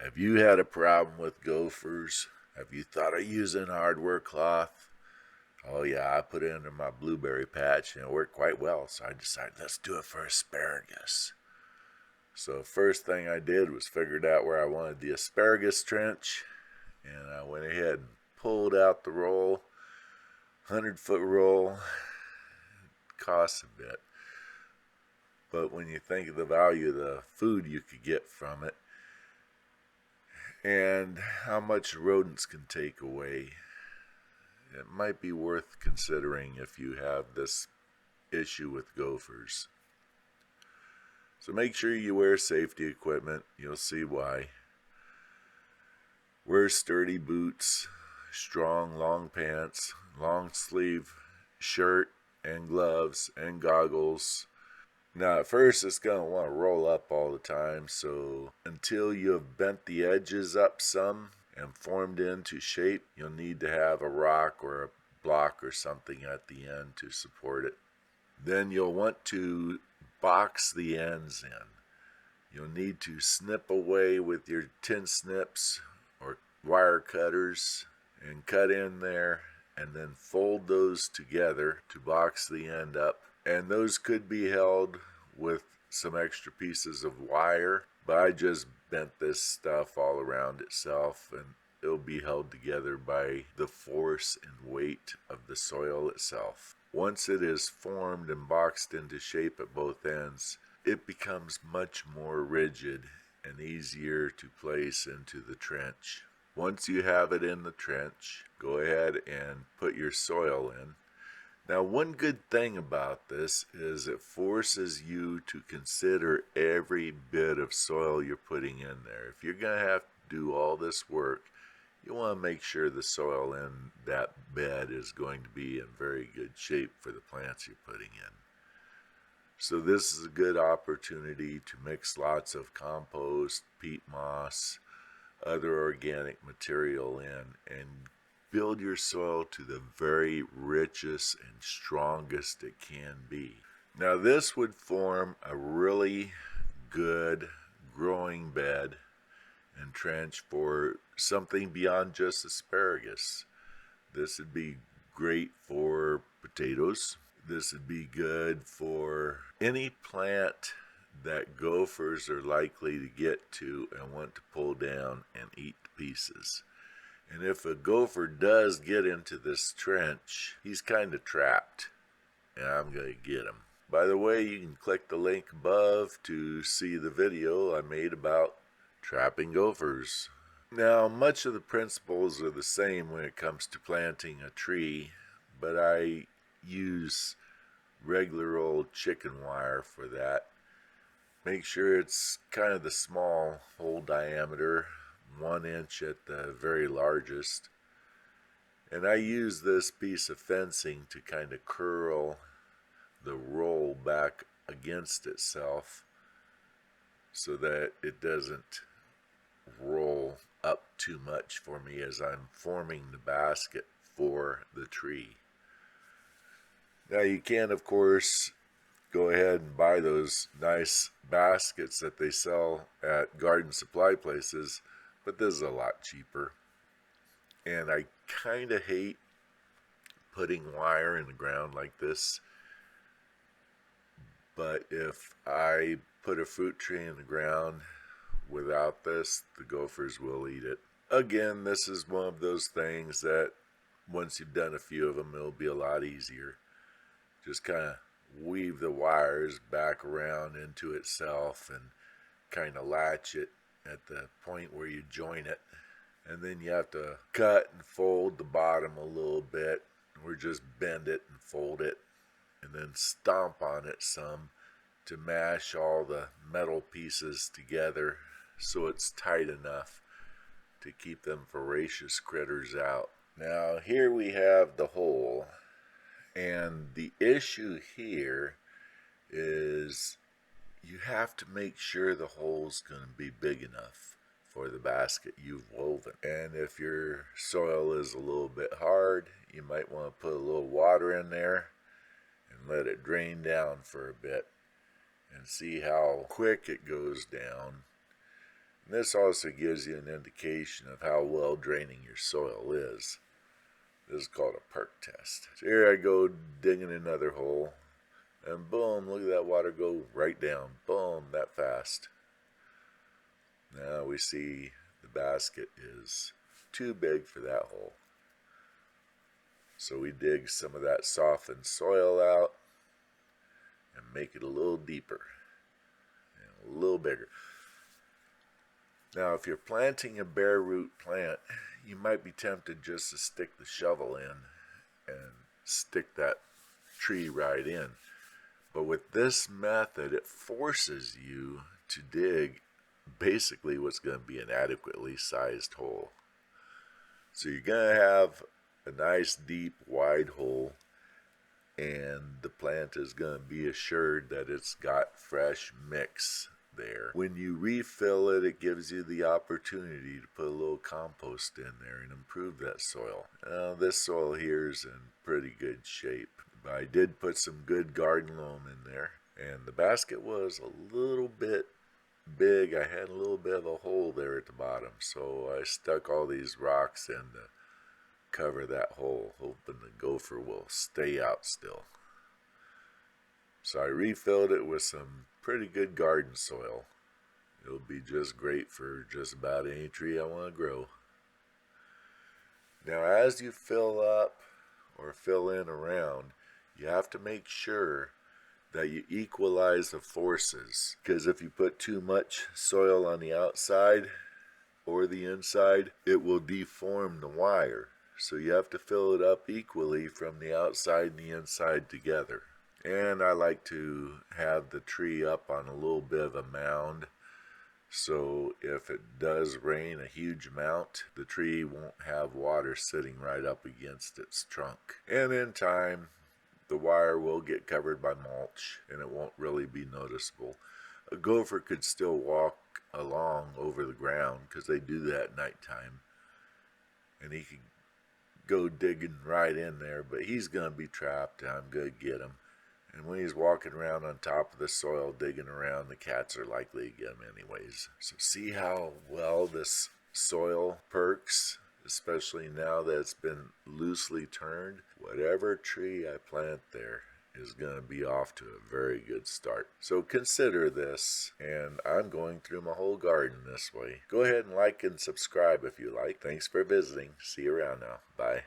Have you had a problem with gophers? Have you thought of using hardware cloth? Oh yeah, I put it under my blueberry patch and it worked quite well, so I decided let's do it for asparagus. So first thing I did was figured out where I wanted the asparagus trench, and I went ahead and pulled out the roll, 100-foot roll. Costs a bit, but when you think of the value of the food you could get from it and how much rodents can take away, it might be worth considering if you have this issue with gophers. So make sure you wear safety equipment. You'll see why. Wear sturdy boots, strong long pants, long sleeve shirt and gloves and goggles. Now at first it's going to want to roll up all the time, so until you have bent the edges up some and formed into shape, you'll need to have a rock or a block or something at the end to support it. Then you'll want to box the ends in. You'll need to snip away with your tin snips or wire cutters and cut in there, and then fold those together to box the end up. And those could be held with some extra pieces of wire, but I just bent this stuff all around itself, and it'll be held together by the force and weight of the soil itself. Once it is formed and boxed into shape at both ends, it becomes much more rigid and easier to place into the trench. Once you have it in the trench, go ahead and put your soil in. Now, one good thing about this is it forces you to consider every bit of soil you're putting in there. If you're going to have to do all this work, you want to make sure the soil in that bed is going to be in very good shape for the plants you're putting in. So this is a good opportunity to mix lots of compost, peat moss, other organic material in, and build your soil to the very richest and strongest it can be. Now this would form a really good growing bed and trench for something beyond just asparagus. This would be great for potatoes. This would be good for any plant that gophers are likely to get to and want to pull down and eat to pieces. And if a gopher does get into this trench, he's kind of trapped, and I'm going to get him. By the way, you can click the link above to see the video I made about trapping gophers. Now, much of the principles are the same when it comes to planting a tree, but I use regular old chicken wire for that. Make sure it's kind of the small hole diameter, 1 inch at the very largest. And I use this piece of fencing to kind of curl the roll back against itself so that it doesn't roll up too much for me as I'm forming the basket for the tree. Now you can, of course, go ahead and buy those nice baskets that they sell at garden supply places, but this is a lot cheaper. And I kind of hate putting wire in the ground like this, but if I put a fruit tree in the ground without this, the gophers will eat it. Again, this is one of those things that once you've done a few of them, it'll be a lot easier. Just kind of weave the wires back around into itself and kind of latch it at the point where you join it. And then you have to cut and fold the bottom a little bit, or just bend it and fold it, and then stomp on it some to mash all the metal pieces together so it's tight enough to keep them voracious critters out. Now here we have the hole, and the issue here is you have to make sure the hole's going to be big enough for the basket you've woven. And if your soil is a little bit hard, you might want to put a little water in there and let it drain down for a bit and see how quick it goes down. And this also gives you an indication of how well draining your soil is. This is called a perk test. So here I go digging another hole, and boom, look at that water go right down. Boom, that fast. Now we see the basket is too big for that hole. So we dig some of that softened soil out and make it a little deeper and a little bigger. Now, if you're planting a bare root plant, you might be tempted just to stick the shovel in and stick that tree right in. But with this method, it forces you to dig basically what's going to be an adequately sized hole. So you're going to have a nice, deep, wide hole, and the plant is going to be assured that it's got fresh mix there. When you refill it, it gives you the opportunity to put a little compost in there and improve that soil. Now, this soil here is in pretty good shape, but I did put some good garden loam in there, and the basket was a little bit big. I had a little bit of a hole there at the bottom, so I stuck all these rocks in to cover that hole, hoping the gopher will stay out still. So I refilled it with some pretty good garden soil. It'll be just great for just about any tree I want to grow. Now, as you fill up or fill in around, you have to make sure that you equalize the forces, because if you put too much soil on the outside or the inside, it will deform the wire. So you have to fill it up equally from the outside and the inside together. And I like to have the tree up on a little bit of a mound, so if it does rain a huge amount, the tree won't have water sitting right up against its trunk. And in time, the wire will get covered by mulch, and it won't really be noticeable. A gopher could still walk along over the ground, because they do that at nighttime, and he could go digging right in there, but he's going to be trapped, and I'm going to get him. And when he's walking around on top of the soil digging around, the cats are likely to get him anyways. So see how well this soil perks, especially now that it's been loosely turned. Whatever tree I plant there is going to be off to a very good start. So consider this, and I'm going through my whole garden this way. Go ahead and like and subscribe if you like. Thanks for visiting. See you around now. Bye.